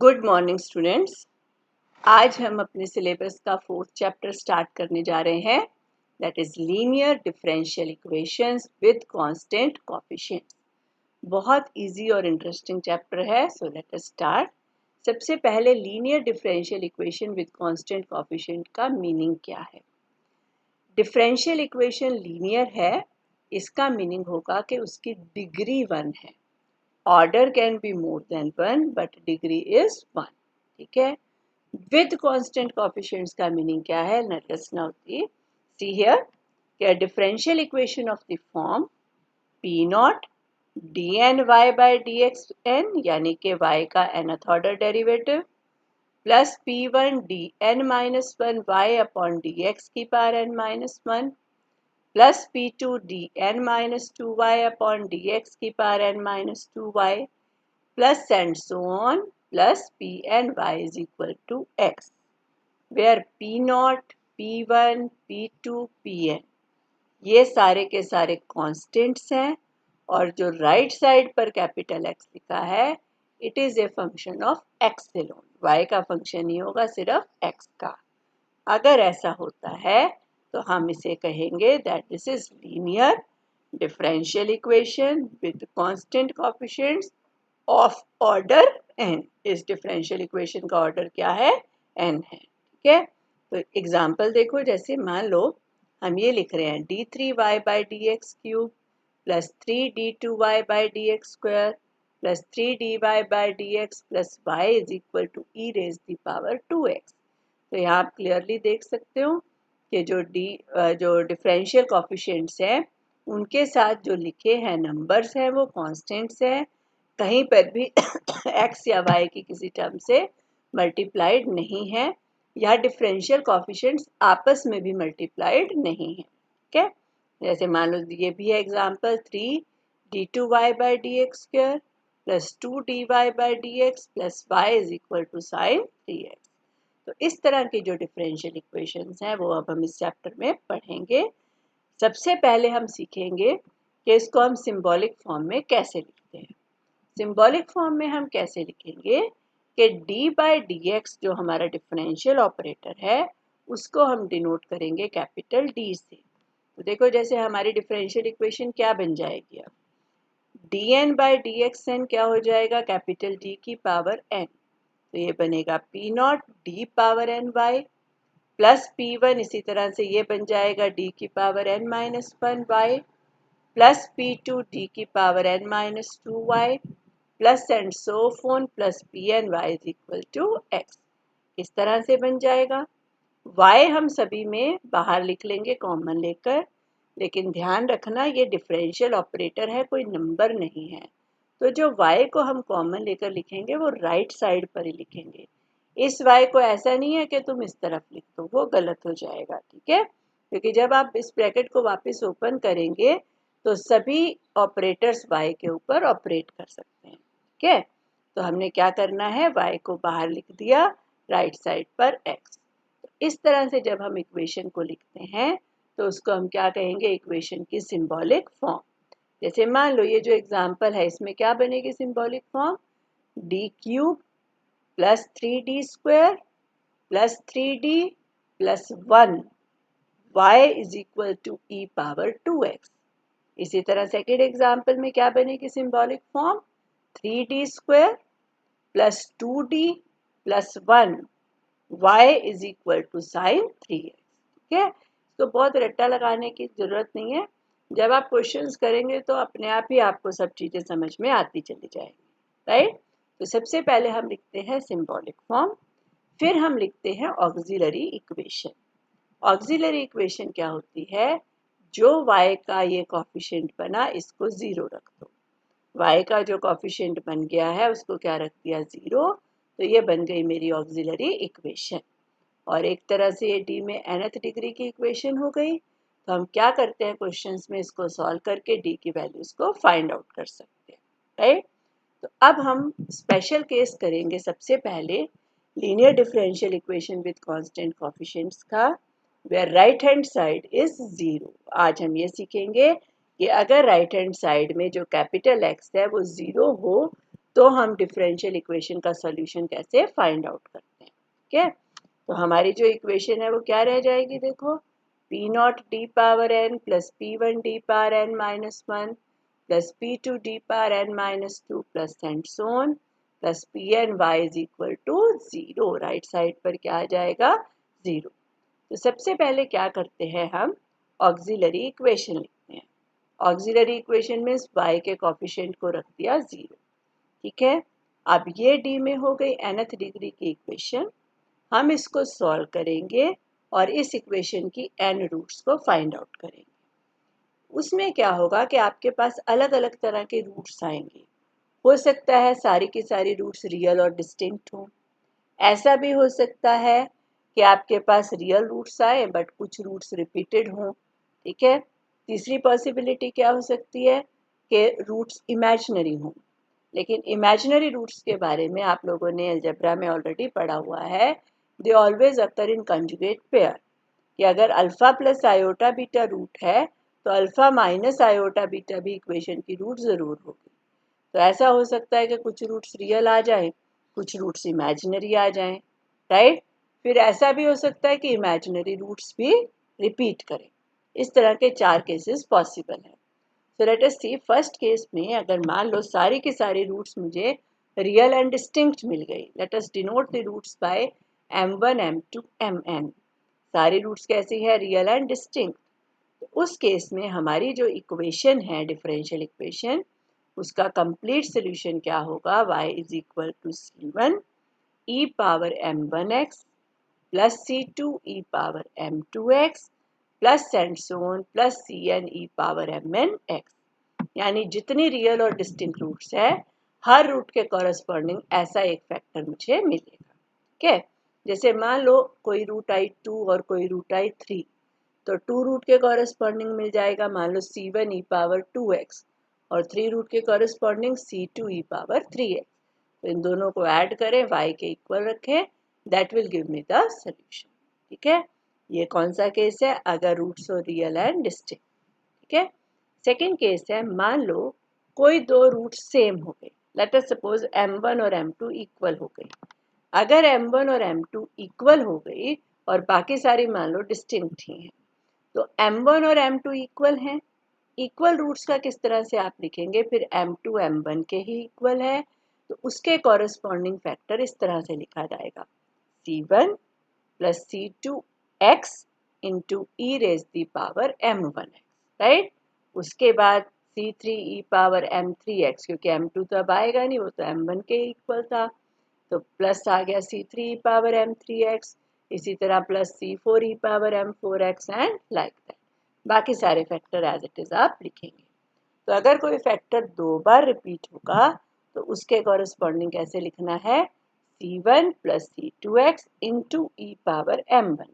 Good morning students. आज हम अपने सिलेबस का 4th चैप्टर स्टार्ट करने जा रहे हैं, that is linear differential equations with constant coefficients. बहुत इजी और इंटरेस्टिंग चैप्टर है, सो लेट अस स्टार्ट। सबसे पहले linear differential equation with constant coefficient का मीनिंग क्या है। डिफरेंशियल इक्वेशन लीनियर है, इसका मीनिंग होगा कि उसकी डिग्री 1 है। Order can be more than 1 but degree is 1। ठीक है। विद कांस्टेंट कोएफिशिएंट्स का मीनिंग क्या है, let us now see here कि differential equation of the form p naught dn y by dxn यानी कि y का nth order derivative plus p1 dn minus 1 y upon dx की power n minus 1 plus p2 dn minus 2y upon dx की power n minus 2y plus and so on plus p and y is equal to x, where p naught, p1, p2, pn ये सारे के सारे constants हैं और जो right side पर capital x लिखा है it is a function of x alone, y का फंक्शन नहीं होगा, सिर्फ x का। अगर ऐसा होता है तो हम इसे कहेंगे that this is linear differential equation with constant coefficients of order n। इस डिफरेंशियल इक्वेशन का ऑर्डर क्या है, n है। ठीक है, तो एग्जांपल देखो, जैसे मान लो हम ये लिख रहे हैं d3y by D x cube plus 3d2y by D x square plus 3dy by D X plus Y is equal to E raise the power 2x। तो यहाँ आप क्लियरली देख सकते हो कि जो डिफरेंशियल कोएफिशिएंट्स हैं उनके साथ जो लिखे हैं नंबर्स हैं वो कांस्टेंट्स हैं, कहीं पर भी x या y की किसी टर्म से मल्टीप्लाइड नहीं है या डिफरेंशियल कोएफिशिएंट्स आपस में भी मल्टीप्लाइड नहीं है। ठीक है, जैसे मान लो ये भी है example 3d2y by D x square plus 2dy by D X plus Y is equal to sine 3x। तो इस तरह की जो डिफरेंशियल इक्वेशंस हैं वो अब हम इस चैप्टर में पढ़ेंगे। सबसे पहले हम सीखेंगे कि इसको हम सिंबॉलिक फॉर्म में कैसे लिखते हैं। सिंबॉलिक फॉर्म में हम कैसे लिखेंगे कि d बाई डी एक्स जो हमारा डिफरेंशियल ऑपरेटर है उसको हम डिनोट करेंगे कैपिटल D से। तो देखो जैसे हमारी डिफरेंशियल इक्वेशन क्या बन जाएगी, अब dn by D X N क्या हो जाएगा, कैपिटल D की पावर n। तो ये बनेगा p naught d power n y plus p1, इसी तरह से ये बन जाएगा d की power n minus 1 y plus p2 d की power n minus 2 y plus and so on plus P N Y is equal to X. इस तरह से बन जाएगा। y हम सभी में बाहर लिख लेंगे कॉमन लेकर, लेकिन ध्यान रखना ये डिफरेंशियल ऑपरेटर है, कोई नंबर नहीं है। तो जो y को हम कॉमन लेकर लिखेंगे वो राइट साइड पर ही लिखेंगे। इस y को ऐसा नहीं है कि तुम इस तरफ लिख दो, वो गलत हो जाएगा। ठीक है, क्योंकि जब आप इस ब्रैकेट को वापस ओपन करेंगे तो सभी ऑपरेटर्स y के ऊपर ऑपरेट कर सकते हैं। ठीक है, तो हमने क्या करना है, y को बाहर लिख दिया, राइट साइड पर x। तो इस तरह से जब हम इक्वेशन को लिखते हैं तो उसको हम क्या कहेंगे, इक्वेशन की सिंबॉलिक फॉर्म। जैसे मान लो ये जो एग्जांपल है इसमें क्या बनेगी symbolic form, d cube plus 3d square plus 3d plus 1 y is equal to E power 2x। इसी तरह सेकेंड एग्जांपल में क्या बनेगी symbolic form, 3d square plus 2d plus 1 y is equal to sine 3x। ठीक है, तो बहुत रट्टा लगाने की जरूरत नहीं है, जब आप क्वेश्चंस करेंगे तो अपने आप ही आपको सब चीजें समझ में आती चली जाएंगी। राइट, तो सबसे पहले हम लिखते हैं सिंबॉलिक फॉर्म, फिर हम लिखते हैं ऑक्सिलरी इक्वेशन। ऑक्सिलरी इक्वेशन क्या होती है, जो y का ये कोएफिशिएंट बना इसको 0 रख दो, y का जो कोएफिशिएंट बन गया है उसको क्या रख दिया 0, तो ये बन गई मेरी ऑक्सिलरी इक्वेशन। और एक तरह से ये d में nth डिग्री की इक्वेशन हो गई। तो हम क्या करते हैं क्वेश्चंस में, इसको सॉल्व करके d की वैल्यूज को फाइंड आउट कर सकते हैं। राइट, तो अब हम स्पेशल केस करेंगे सबसे पहले linear differential equation with constant coefficients का, where right hand side is 0। आज हम ये सीखेंगे कि अगर राइट हैंड साइड में जो कैपिटल x है वो 0 हो तो हम डिफरेंशियल इक्वेशन का सॉल्यूशन कैसे फाइंड आउट करते हैं। ठीक है, तो हमारी जो इक्वेशन है वो क्या रह जाएगी, देखो P naught D power N plus P one D power N minus one plus P two D power N minus two plus and so on plus P N Y is equal to zero. Right side पर क्या आ जाएगा, zero. तो सबसे पहले क्या करते हैं, हम ऑक्सिलरी इक्वेशन लिखते हैं। ऑक्सिलरी इक्वेशन में y के कोफिशिएंट को रख दिया जीरो। ठीक है, अब ये d में हो गई nth डिग्री की इक्वेशन। हम इसको सॉल्व करेंगे और इस इक्वेशन की n रूट्स को फाइंड आउट करेंगे। उसमें क्या होगा कि आपके पास अलग अलग तरह के रूट्स आएंगे। हो सकता है सारी की सारी रूट्स रियल और डिस्टिंक्ट हों। ऐसा भी हो सकता है कि आपके पास रियल रूट्स आए बट कुछ रूट्स रिपीटेड हों। ठीक है, तीसरी पॉसिबिलिटी क्या हो सकती है कि रूट्स इमेजिनरी हों। लेकिन इमेजिनरी रूट्स के बारे में आप लोगों ने अलजेब्रा में ऑलरेडी पढ़ा हुआ है, they always occur in conjugate pair, कि अगर alpha plus iota beta root है तो अल्फा माइनस आयोटा बीटा भी इक्वेशन की रूट ज़रूर होगी। तो ऐसा हो सकता है कि कुछ रूट्स रियल आ जाएं, कुछ रूट्स इमेजिनरी आ जाएं, राइट। फिर ऐसा भी हो सकता है कि इमेजिनरी रूट्स भी रिपीट करें। इस तरह के चार केसेस पॉसिबल हैं। सो लेट अस सी फर्स्ट केस में, अगर मान लो सारी की सारी रूट्स मुझे रियल एंड डिस्टिंक्ट मिल गई, let us denote the roots by m1 m2 mn। सारी रूट्स कैसी है, रियल एंड डिस्टिंक्ट। तो उस केस में हमारी जो इक्वेशन है डिफरेंशियल इक्वेशन, उसका कंप्लीट सोल्यूशन क्या होगा, y is equal to c1 e power m1x plus c2 e power m2x plus and so on plus cn e power mnx। यानी जितनी रियल और डिस्टिंक्ट रूट्स है, हर रूट के corresponding ऐसा एक फैक्टर मुझे मिलेगा। ठीक है, जैसे मान लो कोई रूट आई 2 और कोई रूट आई 3, तो 2 रूट के कॉरस्पॉन्डिंग मिल जाएगा मान लो c1 e पावर 2x और 3 रूट के corresponding c2 e power 3x। तो इन दोनों को ऐड करें, y के इक्वल रखें, that will give me the solution. ठीक है, ये कौन सा केस है, अगर रूट्स हो रियल एंड डिस्टिंक्ट। ठीक है, सेकेंड केस है, मान लो कोई दो रूट सेम हो गए, लेट अस सपोज m1 और m2 इक्वल हो गई। अगर m1 और m2 इक्वल हो गई और बाकी सारी मान लो डिस्टिंक्ट ही हैं, तो m1 और m2 इक्वल हैं। इक्वल रूट्स का किस तरह से आप लिखेंगे, फिर m2 m1 के ही इक्वल है, तो उसके कॉरस्पॉन्डिंग फैक्टर इस तरह से लिखा जाएगा, c1 plus c2x into E raise the power m1x, right. उसके बाद c3 e पावर m3x, क्योंकि m2 तो अब आएगा नहीं, वो तो m1 के इक्वल था, तो प्लस आ गया c3 e पावर m3x। इसी तरह plus c4 e power m4x and like that. बाकी सारे फैक्टर एज इट इज आप लिखेंगे। तो अगर कोई फैक्टर दो बार रिपीट होगा तो उसके कॉरस्पॉन्डिंग कैसे लिखना है, c1 plus c2x into e power m1x।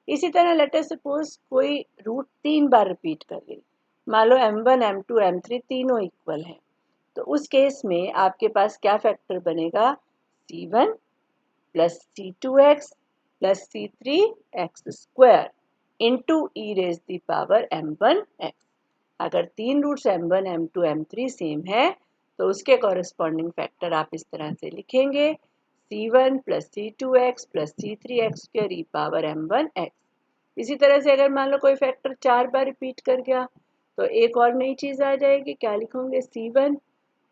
इसी तरह लेट अस सपोज कोई रूट 3 बार रिपीट कर गई, मान लो m1 m2 m3 तीनों इक्वल हैं, तो उस केस में आपके पास क्या फैक्टर बनेगा, c1 plus c2x plus c3x square into E raise the power m1x। अगर तीन roots m1 m2 m3 same है तो उसके कॉरस्पॉन्डिंग फैक्टर आप इस तरह से लिखेंगे, c1 plus c2x plus c3x square e power m1x। इसी तरह से अगर मान लो कोई फैक्टर 4 बार रिपीट कर गया तो एक और नई चीज़ आ जाएगी, क्या लिखोगे, c1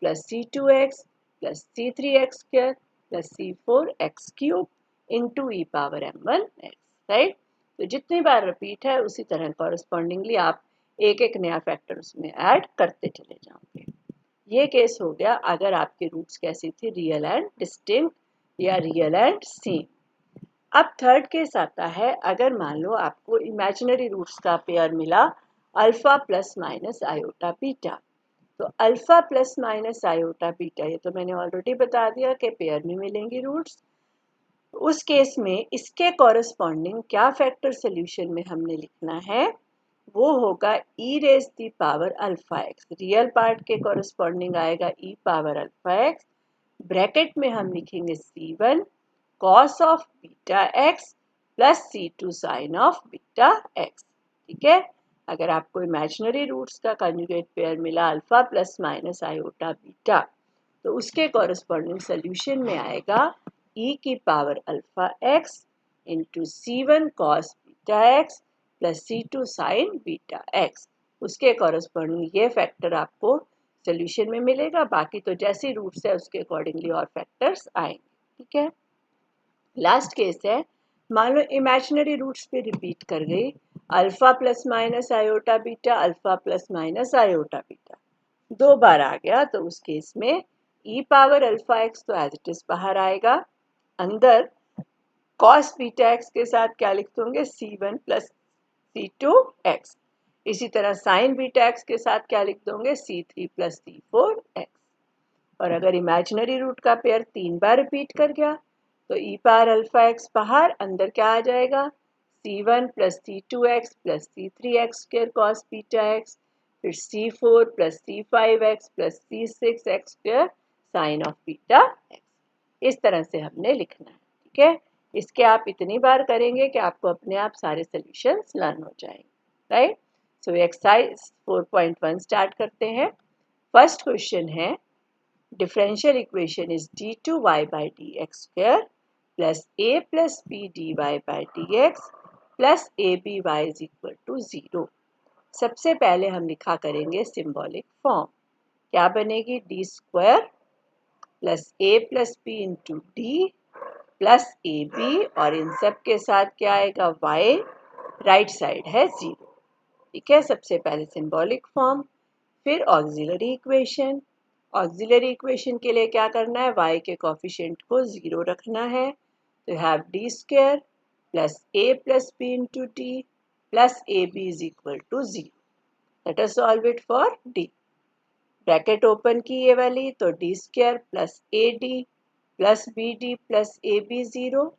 plus c2x plus c3x square plus c4x cube into e power m1x, right. तो जितनी बार रिपीट है उसी तरह कॉरस्पॉन्डिंगली आप एक एक नया फैक्टर उसमें ऐड करते चले जाओगे। ये केस हो गया अगर आपकी रूट्स कैसी थी, रियल एंड डिस्टिंक्ट या रियल एंड सेम। अब थर्ड केस आता है, अगर मान लो आपको इमेजिनरी रूट्स का पेयर मिला alpha plus minus iota beta. तो alpha plus minus iota beta, ये तो मैंने ऑलरेडी बता दिया कि पेयर में मिलेंगी रूट्स। उस केस में इसके कॉरस्पॉन्डिंग क्या फैक्टर सोल्यूशन में हमने लिखना है, वो होगा e raise the power alpha x. Real part के कॉरस्पॉन्डिंग आएगा e power alpha x, bracket में हम लिखेंगे c1 cos of beta x plus c2 sine of beta x. ठीक है, अगर आपको इमेजिनरी रूट्स का कंजुगेट पेयर मिला alpha plus minus iota beta, तो उसके कॉरस्पॉन्डिंग सोल्यूशन में आएगा e की power alpha x into C1 cos beta x plus C2 sin beta x। उसके कॉरस्पॉन्डिंग ये फैक्टर आपको सोल्यूशन में मिलेगा, बाकी तो जैसी रूट्स है उसके अकॉर्डिंगली और फैक्टर्स आएंगे। ठीक है, लास्ट केस है, मान लो इमेजिनरी रूट्स पे रिपीट कर गई, alpha plus minus iota beta, alpha plus minus iota beta 2 बार आ गया, तो उस केस में e पावर अल्फा x तो एज इट इज बाहर आएगा, अंदर cos बीटा x के साथ क्या लिख दोगे C1 प्लस C2 x, इसी तरह sin बीटा x के साथ क्या लिख दोगे C3 प्लस C4 x। और अगर इमेजिनरी रूट का पेयर 3 बार रिपीट कर गया तो e पावर अल्फा x बाहर, अंदर क्या आ जाएगा C1 plus C2x plus C3x square cos beta x, फिर C4 plus C5x plus C6x square sine of beta x। इस तरह से हमने लिखना है। ठीक है, इसके आप इतनी बार करेंगे कि आपको अपने आप सारे सॉल्यूशंस लर्न हो जाएंगे। राइट, सो एक्सरसाइज 4.1 स्टार्ट करते हैं। फर्स्ट क्वेश्चन है, differential equation is d2y by dx square plus a plus b dy by dx plus aby is equal to 0। सबसे पहले हम लिखा करेंगे सिंबॉलिक फॉर्म, क्या बनेगी D square plus A plus B into D plus A B, और इन सब के साथ क्या आएगा y, राइट साइड है 0। ठीक है, सबसे पहले सिंबॉलिक फॉर्म, फिर ऑक्सिलरी इक्वेशन। ऑक्सिलरी इक्वेशन के लिए क्या करना है, y के कोफिशिएंट को 0 रखना है, तो you have D square plus A plus B into D plus A B is equal to 0। Let us solve it for D. Bracket open की ये वाली, तो D square plus A D plus B D plus A B 0।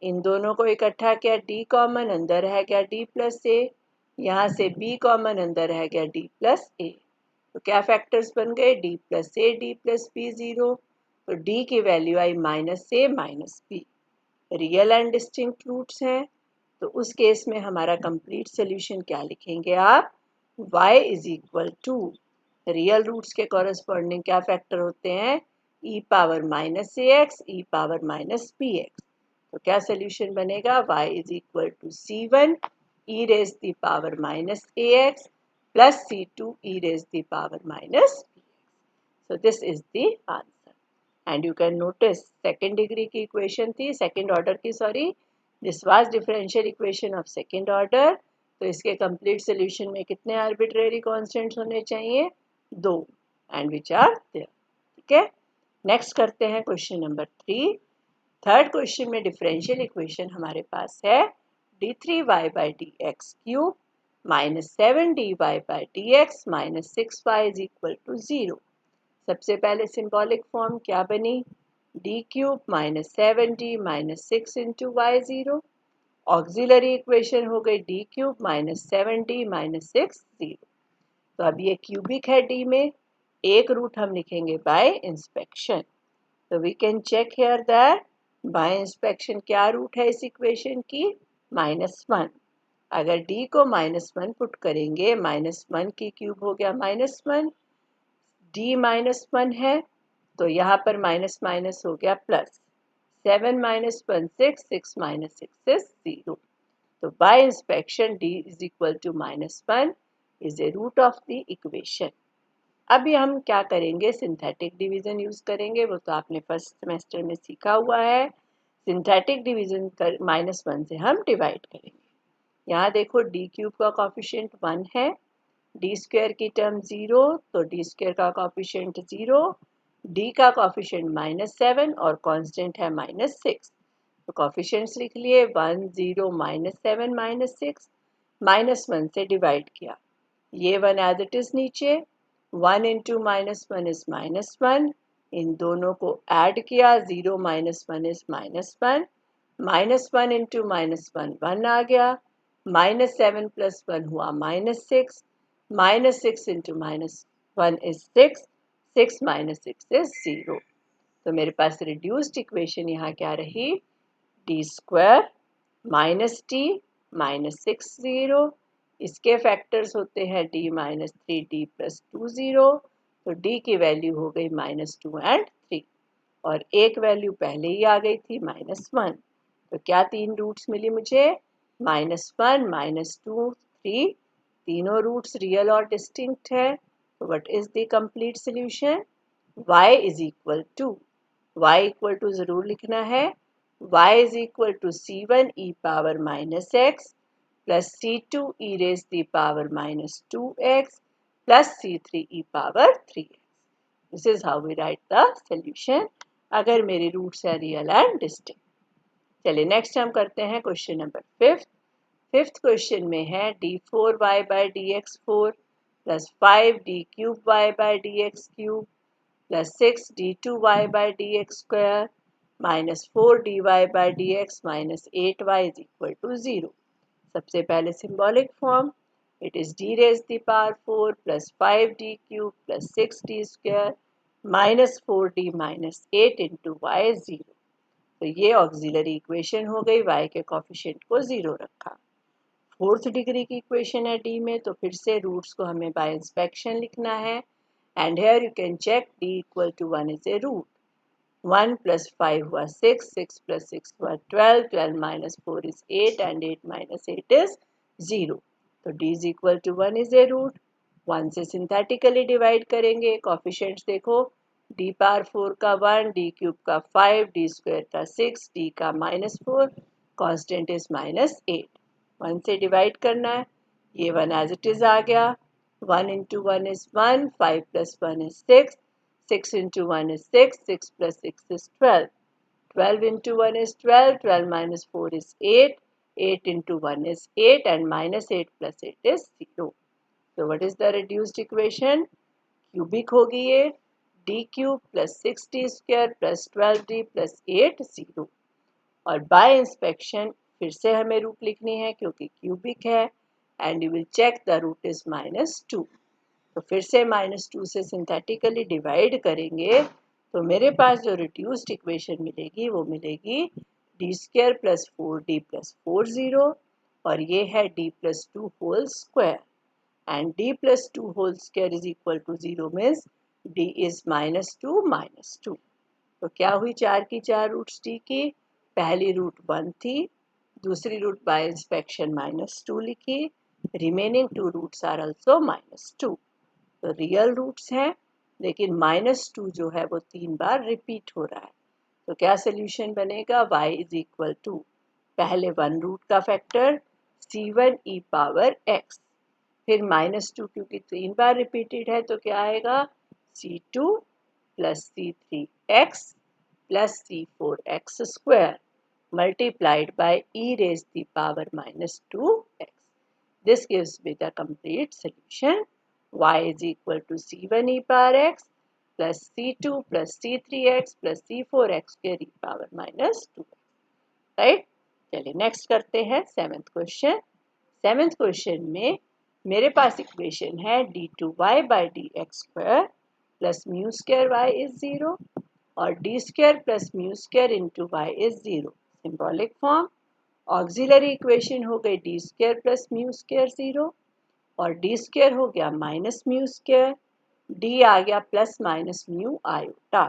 इन दोनों को इकट्ठा किया, D common, अंदर है क्या डी प्लस ए, यहाँ से b कॉमन, अंदर है क्या d प्लस ए, तो क्या फैक्टर्स बन गए d plus A D plus B 0, तो d की वैल्यू आई minus A minus B. Real and distinct roots हैं, तो उस केस में हमारा कंप्लीट सोल्यूशन क्या लिखेंगे आप, y is equal to real roots के कॉरस्पॉन्डिंग क्या फैक्टर होते हैं, e power minus A X, E power minus B X. तो क्या सोल्यूशन बनेगा, y is equal to C1 e raised the power minus ax plus C2 e raised the power minus bx. So this is the answer. And you can notice second degree की equation थी, second order की sorry, this was differential equation of second order. तो इसके complete solution में कितने arbitrary constants होने चाहिए, 2, and which are there. ठीक है, नेक्स्ट करते हैं क्वेश्चन नंबर 3। थर्ड क्वेश्चन में डिफरेंशियल इक्वेशन हमारे पास है d3y by dx cube minus 7dy by dx minus 6y is equal to 0। सबसे पहले सिंबॉलिक फॉर्म क्या बनी, d cube minus 7d minus 6 into Y 0। Auxiliary equation हो गई d cube minus 7d minus 6 0। तो अब ये क्यूबिक है d में, एक रूट हम लिखेंगे बाय इंस्पेक्शन, तो we can check here that by inspection क्या रूट है इस इक्वेशन की, -1। अगर d को -1 पुट करेंगे, -1 की क्यूब हो गया -1, d -1 है तो यहाँ पर माइनस माइनस हो गया प्लस, 7 माइनस 1 6, 6 माइनस 6 इज 0। तो by inspection d is equal to -1 is a root of the equation. अभी हम क्या करेंगे, सिंथेटिक डिवीजन यूज करेंगे, वो तो आपने फर्स्ट सेमेस्टर में सीखा हुआ है। सिंथेटिक डिवीजन कर -1 से हम डिवाइड करेंगे। यहाँ देखो डी क्यूब का कॉफिशिएंट 1 है, डी स्क्वायर की टर्म 0, तो डी स्क्वायर का कॉफिशिएंट 0, डी का कॉफिशिएंट -7 और कांस्टेंट है -6। तो कॉफिशिएंट्स लिख लिए 1 0 -7 -6, -1 से डिवाइड किया, ये 1 एज इट इज नीचे, 1 इंटू -1 इज -1, इन दोनों को ऐड किया, 0 -1 इज -1, -1 इंटू -1 1 आ गया, -7 प्लस 1 हुआ -6, -6 इंटू -1 इज 6, 6 माइनस 6 इज 0। तो मेरे पास रिड्यूस्ड इक्वेशन यहाँ क्या रही, D square minus T minus 6 0, इसके फैक्टर्स होते हैं d माइनस 3d प्लस 2 0, तो d की वैल्यू हो गई -2 एंड 3 और एक वैल्यू पहले ही आ गई थी -1। तो क्या 3 रूट्स मिली मुझे? -1, -2, 3। तीनों रूट्स रियल और डिस्टिंक्ट है। तो what is the complete solution? y is equal to जरूर लिखना है, y is equal to c1 e power -x plus c2 e raise the power -2x plus c3 e power 3x। This is how we write the solution अगर मेरे roots है real and distinct. चलिए next हम करते हैं question number 5। Fifth question में है d4y by D x 4 plus 5d³ by D x cube plus 6d2y by D x square minus 4dy by D x minus 8y is equal to 0। सबसे पहले symbolic form, it is d raise the power 4 plus 5d³ plus 6d square minus 4d minus 8 into Y 0। तो ये auxiliary equation हो गई, y के coefficient को 0 रखा। Fourth degree की इक्वेशन है d में, तो फिर से रूट्स को हमें बाय इंस्पेक्शन लिखना है। And here you can check d equal to 1 is a root. 1 plus 5 हुआ 6, 6 प्लस 6 हुआ 12, 12 minus 4 is 8 and 8 minus 8 is 0। तो d is equal to 1 is a root. 1 से सिंथेटिकली डिवाइड करेंगे, कोफिशिएंट्स देखो, d पावर 4 का 1, d³ का 5, d square का 6, d का -4, कांस्टेंट इज -8। 1 से डिवाइड करना है, ये 1 एज इट इज आ गया। 1 into 1 is 1, 5 plus 1 is 6, 6 into 1 is 6, 6 plus 6 is 12, 12 into 1 is 12, 12 minus 4 is 8, 8 into 1 is 8 and minus 8 plus 8 is 0. So what is the reduced equation? Cubic होगी ये, d cube plus 6d square plus 12d plus 8 0। और bye inspection फिर से हमें root लिखनी है क्योंकि cubic है and you will check the root is -2। तो फिर से -2 से सिंथेटिकली डिवाइड करेंगे तो मेरे पास जो रिड्यूस्ड इक्वेशन मिलेगी वो मिलेगी d² प्लस 4d प्लस 4 0 और ये है d plus 2 whole square and d plus 2 whole square is equal to 0 means d is -2। तो क्या हुई 4 की 4 रूट्स d की? पहली रूट 1 थी, दूसरी रूट बाय इंस्पेक्शन -2 लिखी, रिमेनिंग 2 रूट्स आर आल्सो -2। तो रियल रूट्स हैं लेकिन -2 जो है वो 3 बार रिपीट हो रहा है। तो क्या सोल्यूशन बनेगा? y इज इक्वल टू पहले 1 रूट का factor c1 e power x, फिर -2 क्योंकि 3 बार रिपीटेड है तो क्या आएगा? c2 plus c3x plus c4x square multiplied by e raised the power -2x. This gives me the complete solution. Y is equal to c1 e power x plus c2 plus c3x plus c4x square e power -2x. Right? चलिए next करते हैं seventh question. Seventh question में मेरे पास equation है d2y by D x square plus mu square y is 0 और d² plus mu square into y is 0। Symbolic form, auxiliary equation हो गई d² plus mu square 0 और d² हो गया minus mu square, d आ गया plus minus mu iota.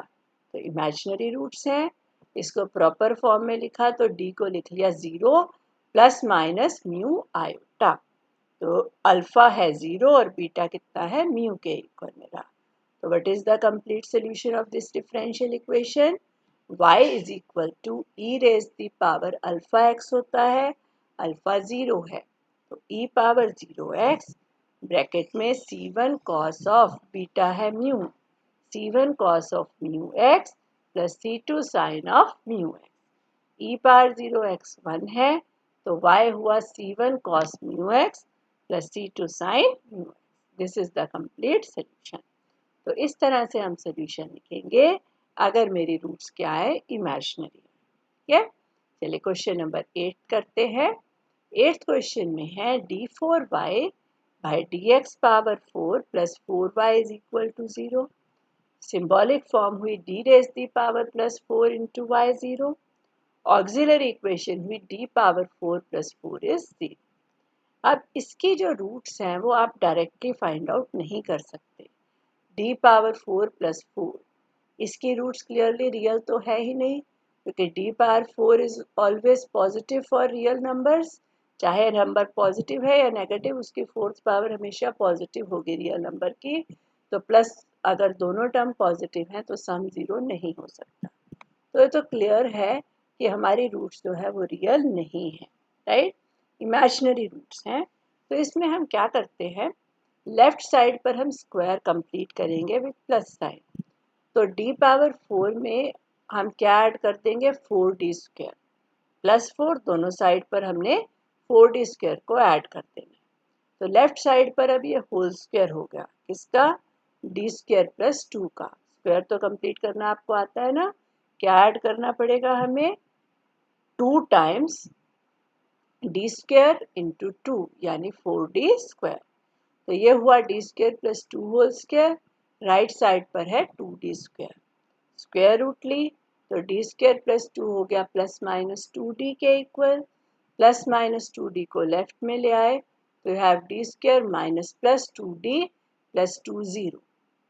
तो imaginary roots हैं, इसको प्रॉपर फॉर्म में लिखा तो d को लिख लिया 0 प्लस माइनस म्यू आयोटा। तो अल्फा है 0 और बीटा कितना है? म्यू के इक्वल मेरा। So what is the complete solution of this differential equation? Y is equal to e raised the power alpha x होता है, अल्फा 0 है तो e पावर 0x ब्रैकेट में c1 cos of बीटा है mu, c1 cos of mu x plus c2 sin of mu x। e power 0x 1 है तो y हुआ c1 cos mu x plus c2 sin mu x। This is the complete solution. तो इस तरह से हम solution लिखेंगे अगर मेरी रूट्स क्या है? इमेजिनरी। ठीक है, चलिए क्वेश्चन नंबर 8 करते हैं। 8th क्वेश्चन में है d4y by D x power 4 plus 4y is equal to 0। Symbolic form हुई d raise the power plus 4 into Y 0। Auxiliary equation हुई d पावर 4 प्लस 4 इज 0। अब इसकी जो रूट्स हैं वो आप डायरेक्टली फाइंड आउट नहीं कर सकते, डी पावर 4 प्लस 4, इसकी रूट्स क्लियरली रियल तो है ही नहीं, क्योंकि D power 4 is always positive for real numbers, चाहे नंबर पॉजिटिव है या नेगेटिव, उसकी फोर्थ पावर हमेशा पॉजिटिव होगी रियल नंबर की। तो प्लस अगर दोनों टर्म पॉजिटिव हैं तो सम ज़ीरो नहीं हो सकता। तो ये तो क्लियर है कि हमारी रूट्स जो है वो रियल नहीं है, राइट, इमेजिनरी रूट्स हैं। तो इसमें हम क्या करते हैं, लेफ्ट साइड पर हम स्क्वायर कंप्लीट करेंगे विथ प्लस साइन। तो डी पावर 4 में हम क्या ऐड कर देंगे, 4d स्क्वायर प्लस 4, दोनों साइड पर हमने 4d स्क्वायर को ऐड कर देना। तो लेफ्ट साइड पर अब ये होल स्क्वायर हो गया, किसका, डी स्क्वायर प्लस 2 का। स्क्वायर तो कंप्लीट करना आपको आता है ना, क्या ऐड करना पड़ेगा हमें, 2 टाइम्स डी स्क्वायर इंटू 2 यानी 4d स्क्वायर। तो ये हुआ d square plus 2 whole square, right side पर है 2d स्क्वायर, स्क्वायर रूट ली, तो डी स्क्वायर प्लस 2 हो गया प्लस माइनस 2d के इक्वल, प्लस माइनस 2d को लेफ्ट में ले आए तो you have D square minus plus 2d plus 2 0।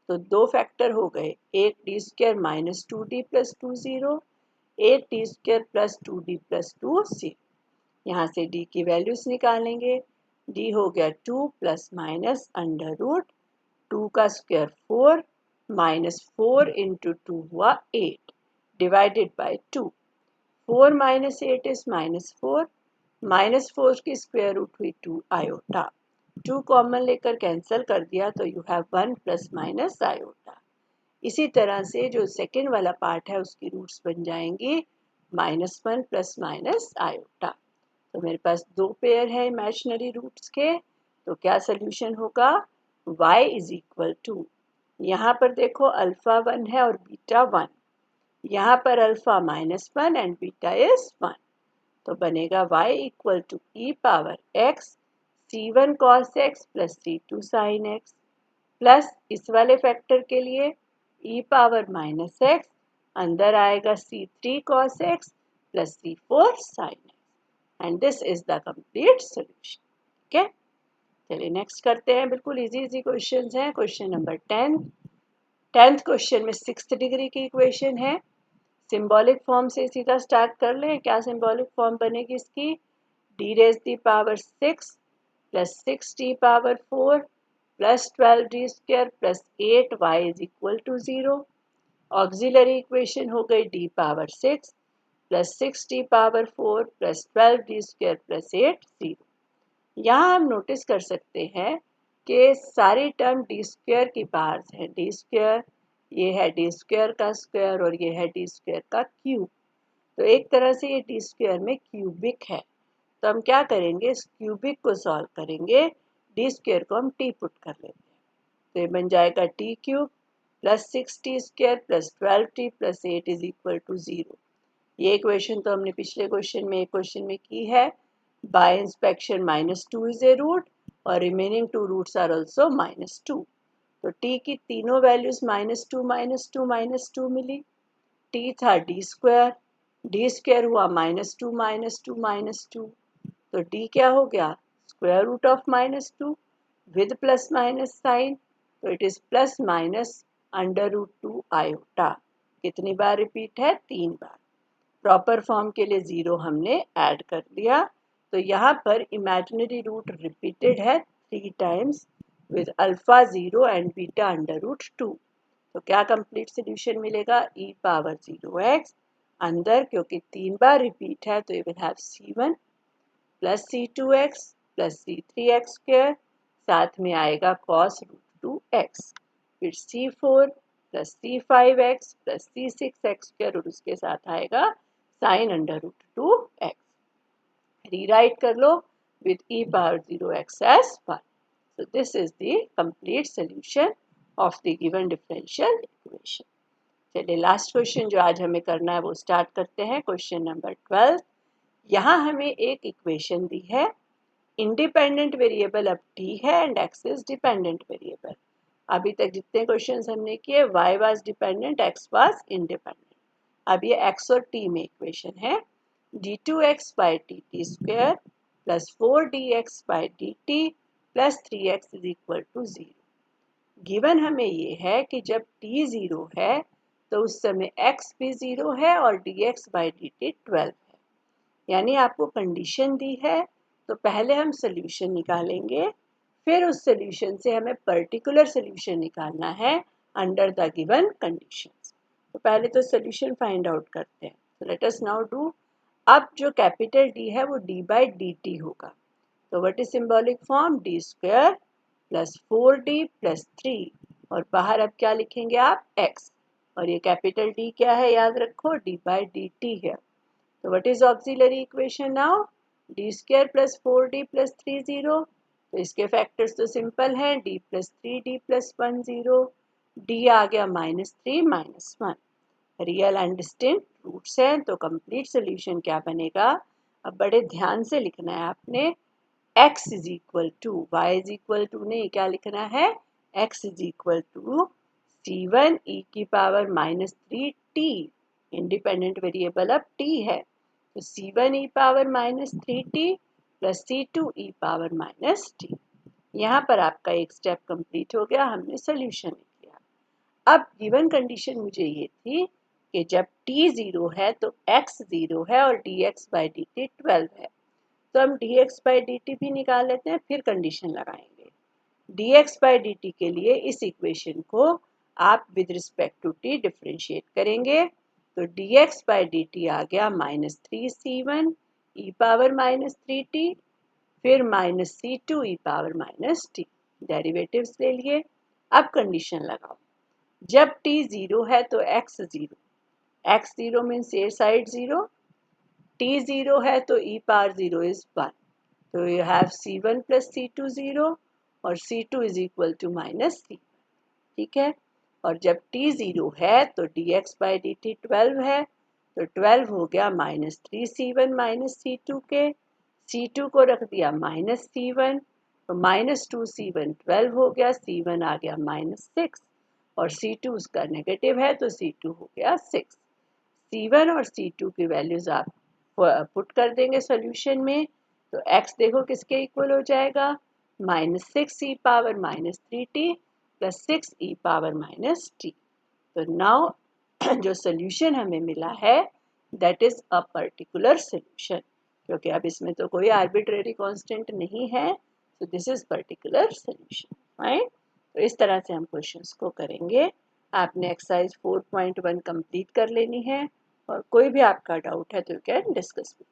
तो दो फैक्टर हो गए, एक D square minus 2d plus 2 0, एक D square plus 2d plus 2 0। यहाँ से d की वैल्यूज निकालेंगे, d हो गया 2 प्लस माइनस अंडर रूट 2 का स्क्वायर 4 माइनस 4 इंटू 2 हुआ 8 divided by 2। 4 minus 8 is minus 4, minus 4 की स्क्वायर रूट हुई 2 आयोटा, 2 कॉमन लेकर कैंसिल कर दिया तो you have 1 plus minus iota. इसी तरह से जो सेकेंड वाला पार्ट है उसकी रूट्स बन जाएंगी -1 प्लस माइनस आयोटा। तो मेरे पास दो पेयर है इमेजिनरी रूट्स के, तो क्या सोल्यूशन होगा, y इज इक्वल टू, यहाँ पर देखो अल्फा 1 है और बीटा 1, यहाँ पर अल्फा -1 एंड बीटा इज 1, तो बनेगा y equal to E power x c1 cos x plus c2 sin x, plus इस वाले फैक्टर के लिए e पावर माइनस एक्स, अंदर आएगा c3 cos x plus c4 sin x, and this is the complete solution. ठीक है, चलिए next करते हैं, बिल्कुल इजी इजी क्वेश्चंस हैं। क्वेश्चन नंबर 10th क्वेश्चन में 6th डिग्री की इक्वेशन है, सिंबॉलिक फॉर्म से सीधा स्टार्ट कर लें। क्या सिंबॉलिक फॉर्म बनेगी इसकी, d raise the power 6 plus 6d power 4 plus 12d square plus 8y is equal to 0। Auxiliary equation हो गई d power 6 plus 6d power 4 plus 12d square plus 8 0। यहाँ हम नोटिस कर सकते हैं कि सारी टर्म डी स्क्वायर की पावर्स हैं, डी स्क्वायर, ये है डी स्क्वायर का स्क्वायर और ये है डी स्क्वायर का क्यूब। तो एक तरह से ये डी स्क्वायर में क्यूबिक है, तो हम क्या करेंगे, इस क्यूबिक को सॉल्व करेंगे, डी स्क्वायर को हम टी पुट कर लेते हैं, तो ये बन जाएगा t cube plus 6t square plus 12t plus 8 is equal to 0। ये इक्वेशन तो हमने पिछले क्वेश्चन में, एक क्वेश्चन में की है, by inspection -2 is a root और रिमेनिंग 2 रूट्स आर ऑल्सो -2। तो t की तीनों वैल्यूज -2 -2 -2 मिली, t था डी स्क्वायर हुआ -2 -2 -2, तो d क्या हो गया, square root of -2 with plus minus sign, तो it is plus minus under root 2 iota. कितनी बार रिपीट है, 3 बार। प्रॉपर फॉर्म के लिए 0 हमने ऐड कर दिया, तो यहाँ पर इमेजिनरी रूट रिपीटेड है 3 times with alpha 0 and beta under root 2। तो क्या कंप्लीट सोल्यूशन मिलेगा, e पावर 0x, अंदर क्योंकि 3 बार रिपीट है तो ये will have c1 plus c2x plus c3x square, साथ में आएगा cos रूट 2x, फिर c4 plus c5x plus c6x square और उसके साथ आएगा sine under root 2x। Rewrite कर लो with e power 0x as 1. So this is the complete solution of the given differential equation. चलिए लास्ट क्वेश्चन जो आज हमें करना है वो स्टार्ट करते हैं। क्वेश्चन नंबर 12, यहाँ हमें एक इक्वेशन दी है, इंडिपेंडेंट वेरिएबल अब t है and x is dependent variable. अभी तक जितने क्वेश्चंस हमने किए y was dependent, x was independent. अब ये x और t में इक्वेशन है, d2x by dt square plus 4dx by dt plus 3x is equal to 0। Given हमें ये है कि जब t 0 है तो उस समय x भी 0 है और dx by dt 12 है। यानी आपको कंडीशन दी है तो पहले हम सोल्यूशन निकालेंगे, फिर उस सोल्यूशन से हमें पर्टिकुलर सोल्यूशन निकालना है अंडर द गिवन कंडीशंस। तो पहले तो सोल्यूशन फाइंड आउट करते हैं। तो लेट अस नाउ डू। अब जो कैपिटल D है वो d by dt होगा। तो what is symbolic form? d square plus 4d plus 3 और बाहर अब क्या लिखेंगे आप? x। और ये कैपिटल D क्या है याद रखो? d by dt है। तो what is auxiliary equation now? d square plus 4d plus 3 0। तो इसके फैक्टर्स तो सिंपल हैं, d plus 3d plus 1 0। d आ गया -3 -1। रियल एंड डिस्टिंक्ट रूट्स हैं तो कंप्लीट सोल्यूशन क्या बनेगा? अब बड़े ध्यान से लिखना है आपने। x is equal to y is equal to नहीं, क्या लिखना है? x is equal to c1 e की पावर -3t। इंडिपेंडेंट वेरिएबल अब t है तो c1 e power -3t plus c2 e power -t। यहाँ पर आपका एक स्टेप कंप्लीट हो गया, हमने सोल्यूशन किया। अब गिवन कंडीशन मुझे ये थी कि जब t 0 है तो x 0 है और dx by dt 12 है। तो हम dx by dt भी निकाल लेते हैं, फिर कंडीशन लगाएंगे। dx by dt के लिए इस इक्वेशन को आप with respect to t differentiate करेंगे तो dx by dt आ गया -3c1 e पावर -3t, फिर -c2 e power -t। Derivatives ले लिए। अब कंडीशन लगाओ। जब t 0 है तो x 0, x 0 मीन्स ये साइड 0, t 0 है तो e पावर 0 इज 1। तो you have c1 plus c2 0 और c2 is equal to -c। ठीक है। और जब t 0 है तो dx by dt 12 है तो 12 हो गया -3c1 -c2 के, c2 को रख दिया -c1 तो -2c1 12 हो गया, c1 आ गया -6 और c2 उसका नेगेटिव है तो c2 हो गया 6। c1 और c2 की वैल्यूज आप पुट कर देंगे सॉल्यूशन में तो x देखो किसके इक्वल हो जाएगा? -6 e power -3t plus 6 e power -t। तो नाउ जो सोल्यूशन हमें मिला है that is a particular solution, क्योंकि अब इसमें तो कोई आर्बिट्रेरी कांस्टेंट नहीं है। तो this is particular solution. Right. तो इस तरह से हम क्वेश्चंस को करेंगे। आपने एक्सरसाइज 4.1 कंप्लीट कर लेनी है और कोई भी आपका डाउट है तो यू कैन डिस्कस विद